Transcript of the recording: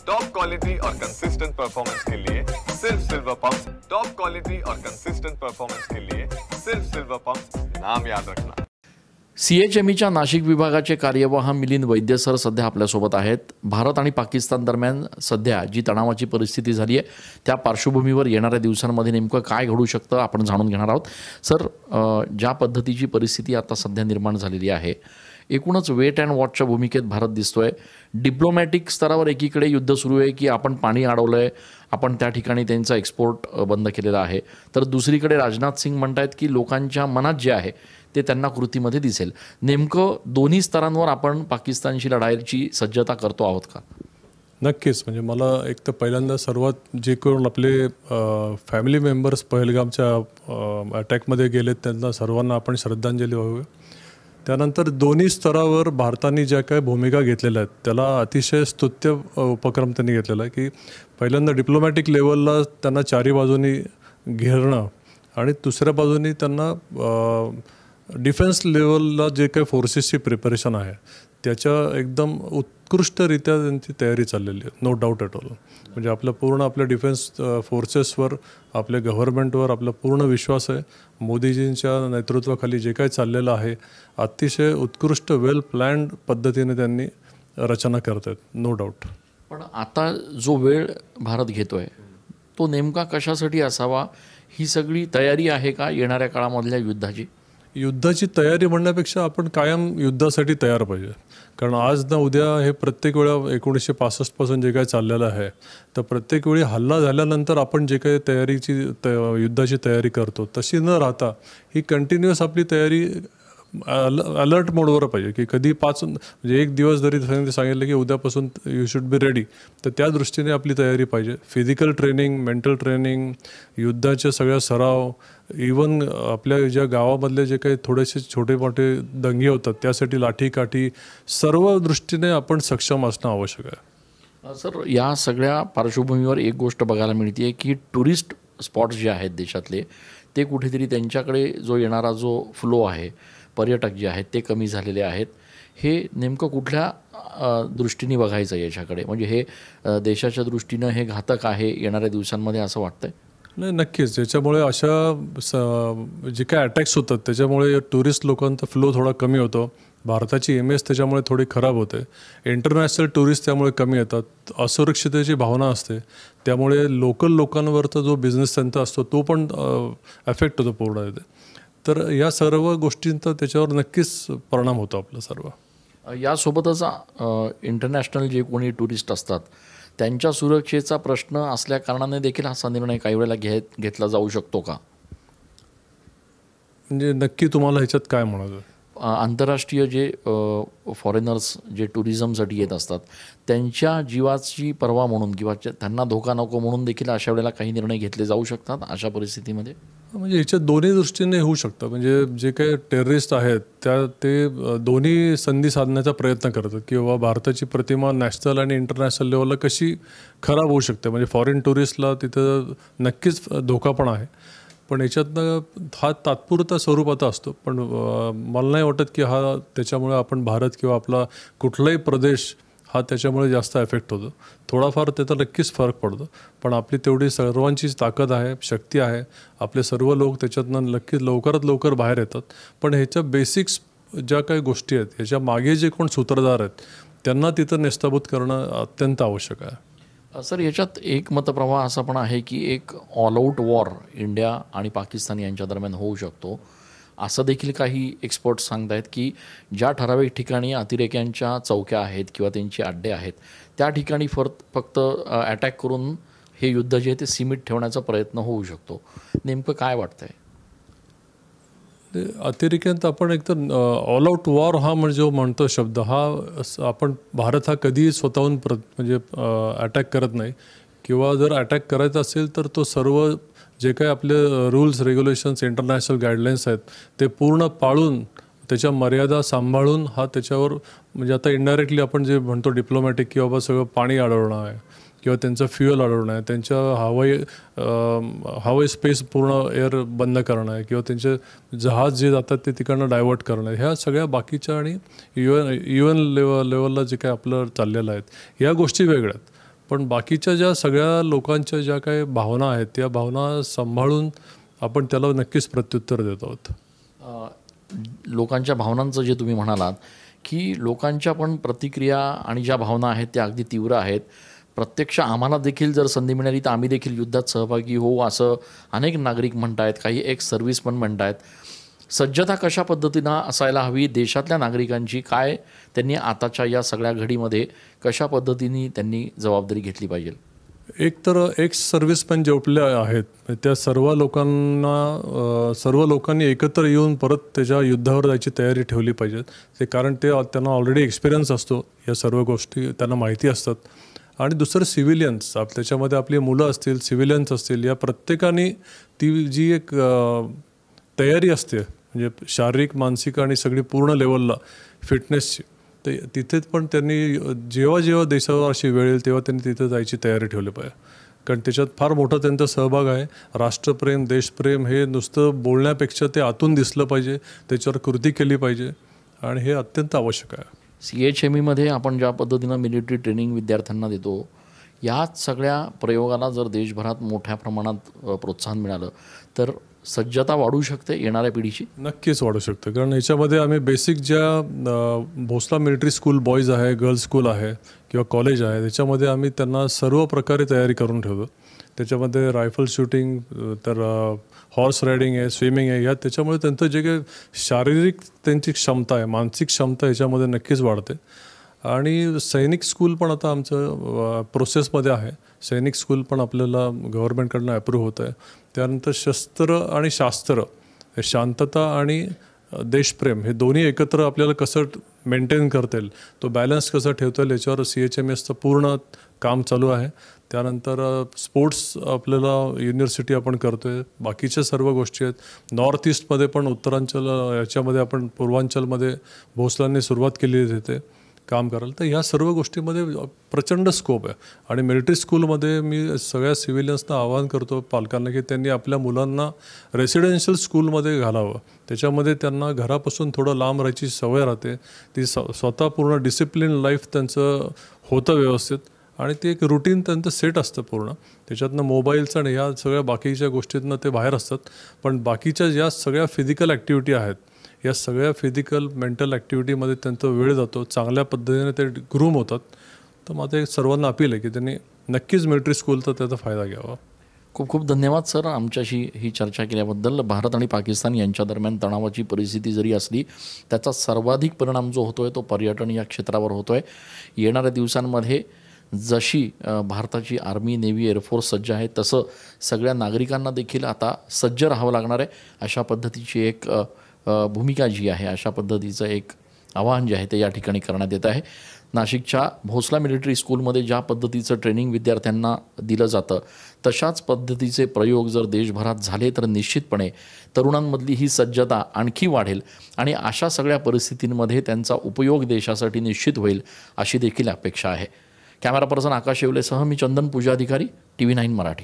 Top quality और consistent performance के लिए सिर्फ सिल्वर पंप्स। टॉप क्वालिटी और कंसिस्टेंट परफॉर्मेंस के लिए सिर्फ सिल्वर पंप्स, नाम याद रखना। CHMEच्या नाशिक विभागाचे कार्यवाह मिलिंद वैद्य सर सध्या आपल्यासोबत आहेत। भारत आणि पाकिस्तान दरम्यान सध्या जी तणावाची परिस्थिती झाली आहे त्या पार्श्वभूमीवर येणाऱ्या दिवसांमध्ये नेमकं काय घडू शकतं आपण जाणून घेणार आहोत। सर, ज्या पद्धतीची परिस्थिती आता सध्या निर्माण झालेली आहे, एकूणच वेट अँड वॉचच्या भूमिकेत भारत दिसतोय। डिप्लोमॅटिक स्तरावर एकीकडे युद्ध सुरू आहे की आपण पाणी अडवलंय, आपण त्या ठिकाणी त्यांचा एक्सपोर्ट बंद केलेला आहे, तर दुसरीकडे राजनाथ सिंग म्हणतायत की लोकांच्या मनात जे आहे ते त्यांना कृतीमध्ये दिसेल। नेमकं दोन्ही स्तरांवर आपण पाकिस्तानशी लढाईची सज्जता करतो आहोत का? नक्कीच, म्हणजे मला एक तर पहिल्यांदा सर्वात जे करून आपले फॅमिली मेंबर्स पहलगामच्या अटॅकमध्ये गेलेत त्यांना सर्वांना आपण श्रद्धांजली वाहूया। त्यानंतर दोन्ही स्तरावर भारताने ज्या काही भूमिका घेतलेल्या आहेत त्याला अतिशय स्तुत्य उपक्रम त्यांनी घेतलेला आहे की पहिल्यांदा डिप्लोमॅटिक लेवलला त्यांना चारी बाजूनी घेरणं आणि दुसऱ्या बाजूनी त्यांना डिफेन्स लेवलला जे काही फोर्सेसची प्रिपरेशन आहे त्याच्या एकदम उत्कृष्टरित्या त्यांची तयारी चाललेली आहे, नो डाऊट ॲट ऑल। म्हणजे आपल्या डिफेन्स फोर्सेसवर, आपल्या गव्हर्नमेंटवर आपला पूर्ण विश्वास आहे। मोदीजींच्या नेतृत्वाखाली जे काही चाललेलं आहे अतिशय उत्कृष्ट वेल प्लॅन्ड पद्धतीने त्यांनी रचना करत आहेत, नो डाऊट। पण आता जो वेळ भारत घेतोय तो नेमका कशासाठी असावा? ही सगळी तयारी आहे का येणाऱ्या काळामधल्या युद्धाची? युद्धाची तयारी म्हणण्यापेक्षा आपण कायम युद्धासाठी तयार पाहिजे, कारण आज ना उद्या हे प्रत्येक वेळा 1965 पासून जे काही चाललेलं आहे तर प्रत्येक वेळी हल्ला झाल्यानंतर आपण जे काही युद्धाची तयारी करतो तशी न राहता ही कंटिन्युअस आपली तयारी अलर्ट मोडवर पाहिजे की कधी म्हणजे एक दिवस जरी सांगितलं की उद्यापासून यू शुड बी रेडी, तर त्या दृष्टीने आपली तयारी पाहिजे। फिजिकल ट्रेनिंग, मेंटल ट्रेनिंग, युद्धाचे सगळ्या सराव, इवन आपल्या ज्या गावामधले जे काही थोडेसे छोटे मोठे दंगे होतात त्यासाठी लाठीकाठी, सर्व दृष्टीने आपण सक्षम असणं आवश्यक आहे। सर, या सगळ्या पार्श्वभूमीवर एक गोष्ट बघायला मिळते की टुरिस्ट स्पॉट्स जे आहेत देशातले ते कुठेतरी त्यांच्याकडे जो येणारा जो फ्लो आहे, पर्यटक जे आहेत ते कमी झालेले आहेत। हे नेमकं कुठल्या दृष्टीने बघायचं याच्याकडे? म्हणजे हे देशाच्या दृष्टीनं हे घातक आहे येणाऱ्या दिवसांमध्ये असं वाटतंय? नाही, नक्कीच। ज्याच्यामुळे अशा जे काय अटॅक्स होतात त्याच्यामुळे टुरिस्ट लोकांचा फ्लो थोडा कमी होतो, भारताची इमेज त्याच्यामुळे थोडी खराब होते, इंटरनॅशनल टुरिस्ट त्यामुळे कमी येतात, असुरक्षिततेची भावना असते, त्यामुळे लोकल लोकांवरचा जो बिझनेस त्यांचा असतो तो पण अफेक्ट होतो पूर्ण येते। तर या सर्व गोष्टींचा त्याच्यावर नक्कीच परिणाम होतो आपला सर्व। यासोबतच इंटरनॅशनल जे कोणी टुरिस्ट असतात त्यांच्या सुरक्षेचा प्रश्न असल्या कारणाने देखील असा निर्णय काही वेळेला घेतला जाऊ शकतो का? म्हणजे नक्की तुम्हाला ह्याच्यात काय म्हणायचं? आंतरराष्ट्रीय जे फॉरेनर्स जे टुरिझमसाठी येत असतात त्यांच्या जीवाची पर्वा म्हणून किंवा त्यांना धोका नको म्हणून देखील अशा वेळेला काही निर्णय घेतले जाऊ शकतात अशा परिस्थितीमध्ये? म्हणजे याच्या दोन्ही दृष्टीने होऊ शकतं। म्हणजे जे काही टेररिस्ट आहेत ते दोन्ही संधी साधण्याचा प्रयत्न करतात की बाबा भारताची प्रतिमा नॅशनल आणि इंटरनॅशनल लेवलला कशी खराब होऊ शकते। म्हणजे फॉरेन टुरिस्टला तिथं नक्कीच धोका पण आहे, पण याच्यातनं हा तात्पुरता स्वरूपाचा असतो। पण मला नाही वाटत की त्याच्यामुळे आपण भारत किंवा आपला कुठलाही प्रदेश हा त्याच्यामुळे जास्त एफेक्ट होतो। थोडाफार त्याचा नक्कीच फरक पडतो, पण आपली तेवढी सर्वांचीच ताकद आहे, शक्ती आहे, आपले सर्व लोक त्याच्यातनं नक्कीच लवकरात लवकर बाहेर येतात। पण ह्याच्या बेसिक्स ज्या काही गोष्टी आहेत ह्याच्या मागे जे कोण सूत्रधार आहेत त्यांना तिथं नेस्तभूत करणं अत्यंत आवश्यक आहे। सर, याच्यात एक मतप्रवाह असा पण आहे की एक ऑल आऊट वॉर इंडिया आणि पाकिस्तान यांच्या दरम्यान होऊ शकतो असं देखील काही एक्सपर्ट्स सांगत आहेत की ज्या ठराविक ठिकाणी अतिरेक्यांच्या चौक्या आहेत किंवा त्यांचे अड्डे आहेत त्या ठिकाणी फक्त अटॅक करून हे युद्ध जे आहे ते सीमित ठेवण्याचा प्रयत्न होऊ शकतो। नेमकं काय वाटतंय? अतिरेक्यांत आपण एकदम ऑल आऊट वॉर हा म्हणजे जो म्हणतो शब्द हा आपण भारत हा कधीही स्वतःहून म्हणजे अटॅक करत नाही, किंवा जर अटॅक करायचा असेल तर तो सर्व जे काही आपले रूल्स रेग्युलेशन्स इंटरनॅशनल गाईडलाईन्स आहेत ते पूर्ण पाळून त्याच्या मर्यादा सांभाळून हा त्याच्यावर म्हणजे आता इनडायरेक्टली आपण जे म्हणतो डिप्लोमॅटिक की बाबा सगळं पाणी अडवणं आहे किंवा त्यांचं फ्युअल अडवणं आहे, त्यांच्या हवाई स्पेस पूर्ण एअर बंद करणं आहे किंवा त्यांचे जहाज जे जातात ते तिकडनं डायवर्ट करणं आहे, ह्या सगळ्या बाकीच्या आणि UN लेवलला जे काय आपलं चाललेलं आहेत ह्या गोष्टी वेगळ्या आहेत। पण बाकीच्या ज्या सगळ्या लोकांच्या ज्या काही भावना आहेत त्या भावना सांभाळून आपण त्याला नक्कीच प्रत्युत्तर देत आहोत. लोकांच्या भावनांचं जे तुम्ही म्हणालात की लोकांच्या पण प्रतिक्रिया आणि ज्या भावना आहेत त्या अगदी तीव्र आहेत. प्रत्यक्ष आम्हाला देखील जर संधी मिळाली तर आम्ही देखील युद्धात सहभागी होऊ असं अनेक नागरिक म्हणत आहेत, काही एक्स सर्व्हिस पण म्हणत आहेत. सज्जता कशा पद्धतीनं असायला हवी देशातल्या नागरिकांची, काय त्यांनी आताच्या या सगळ्या घडीमध्ये कशा पद्धतीने त्यांनी जबाबदारी घेतली पाहिजे? एक तर एक्स सर्व्हिसमॅन जे आपले आहेत त्या सर्व लोकांनी एकत्र येऊन परत त्याच्या युद्धावर जायची तयारी ठेवली पाहिजे. ते कारण त्यांना ऑलरेडी एक्सपिरियन्स असतो, या सर्व गोष्टी त्यांना माहिती असतात. आणि दुसरं सिव्हिलियन्स, त्याच्यामध्ये आपली मुलं असतील, सिव्हिलियन्स असतील, या प्रत्येकाने ती जी एक तयारी असते म्हणजे शारीरिक, मानसिक आणि सगळी पूर्ण लेवलला फिटनेसची, ते तिथेच पण त्यांनी जेव्हा देशावर अशी वेळ येईल तेव्हा त्यांनी तिथे जायची तयारी ठेवली पाहिजे. कारण त्याच्यात फार मोठा त्यांचा सहभाग आहे. राष्ट्रप्रेम, देशप्रेम हे नुसतं बोलण्यापेक्षा ते आतून दिसलं पाहिजे, त्याच्यावर कृती केली पाहिजे आणि हे अत्यंत आवश्यक आहे. CHMEमध्ये आपण ज्या पद्धतीनं मिलिटरी ट्रेनिंग विद्यार्थ्यांना देतो, याच सगळ्या प्रयोगाला जर देशभरात मोठ्या प्रमाणात प्रोत्साहन मिळालं तर सज्जता वाढू शकते येणाऱ्या पिढीची? नक्कीच वाढू शकते. कारण याच्यामध्ये आम्ही बेसिक ज्या भोसला मिलिटरी स्कूल बॉईज आहे, गर्ल्स स्कूल आहे किंवा कॉलेज आहे, त्याच्यामध्ये आम्ही त्यांना सर्व प्रकारे तयारी करून ठेवतो. त्याच्यामध्ये रायफल शूटिंग, तर हॉर्स रायडिंग आहे, स्विमिंग आहे, त्याच्यामुळे त्यांचं जे काही शारीरिक त्यांची क्षमता आहे, मानसिक क्षमता याच्यामध्ये नक्कीच वाढते. आणि सैनिक स्कूल पण आता आमचं प्रोसेसमध्ये आहे. सैनिक स्कूल पण आपल्याला गव्हर्नमेंटकडनं अप्रूव्ह होतं आहे. त्यानंतर शस्त्र आणि शास्त्र, शांतता आणि देशप्रेम हे दोन्ही एकत्र आपल्याला कसं मेंटेन करता येईल, तो बॅलन्स कसा ठेवता येईल, याच्यावर CHMSचं पूर्ण काम चालू आहे. त्यानंतर स्पोर्ट्स आपल्याला युनिव्हर्सिटी आपण करतो आहे. बाकीच्या सर्व गोष्टी आहेत. नॉर्थ ईस्टमध्ये पण, उत्तरांचल याच्यामध्ये आपण, पूर्वांचलमध्ये भोसलांनी सुरुवात केली तिथे काम करायला. तर ह्या सर्व गोष्टीमध्ये प्रचंड स्कोप आहे. आणि मिलिटरी स्कूलमध्ये मी सगळ्या सिव्हिलियन्सना आवाहन करतो, पालकांना, की त्यांनी आपल्या मुलांना रेसिडेन्शियल स्कूलमध्ये घालावं. त्याच्यामध्ये त्यांना घरापासून थोडं लांब राहायची सवय राहते. ती स्वतः पूर्ण डिसिप्लिन लाईफ त्यांचं होतं व्यवस्थित आणि ते एक रुटीन त्यांचं सेट असतं पूर्ण. त्याच्यातनं मोबाईलचं आणि ह्या सगळ्या बाकीच्या गोष्टीतनं ते बाहेर असतात. पण बाकीच्या ज्या सगळ्या फिजिकल ॲक्टिव्हिटी आहेत, या सगळ्या फिजिकल मेंटल ॲक्टिव्हिटीमध्ये त्यांचा वेळ जातो, चांगल्या पद्धतीने ते ग्रूम होतात. तर माझं एक सर्वांना अपील आहे की त्यांनी नक्कीच मिलिटरी स्कूलचा त्याचा फायदा घ्यावा. खूप खूप धन्यवाद सर आमच्याशी ही चर्चा केल्याबद्दल. भारत आणि पाकिस्तान यांच्या दरम्यान तणावाची परिस्थिती जरी असली त्याचा सर्वाधिक परिणाम जो होतो आहे तो पर्यटन या क्षेत्रावर होतो आहे. येणाऱ्या दिवसांमध्ये जशी भारताची आर्मी, नेव्ही, एअरफोर्स सज्ज आहे तसं सगळ्या नागरिकांना देखील आता सज्ज राहावं लागणार आहे. अशा पद्धतीची एक भूमिका जी आहे, अशा पद्धतीचं एक आवाहन जे आहे ते या ठिकाणी करण्यात येत आहे. नाशिकच्या भोसला मिलिटरी स्कूलमध्ये ज्या पद्धतीचं ट्रेनिंग विद्यार्थ्यांना दिलं जातं तशाच पद्धतीचे प्रयोग जर देशभरात झाले तर निश्चितपणे तरुणांमधली ही सज्जता आणखी वाढेल आणि अशा सगळ्या परिस्थितींमध्ये त्यांचा उपयोग देशासाठी निश्चित होईल अशी देखील अपेक्षा आहे. कॅमेरा पर्सन आकाश येवलेसह मी चंदन पूजाधिकारी, TV9 मराठी.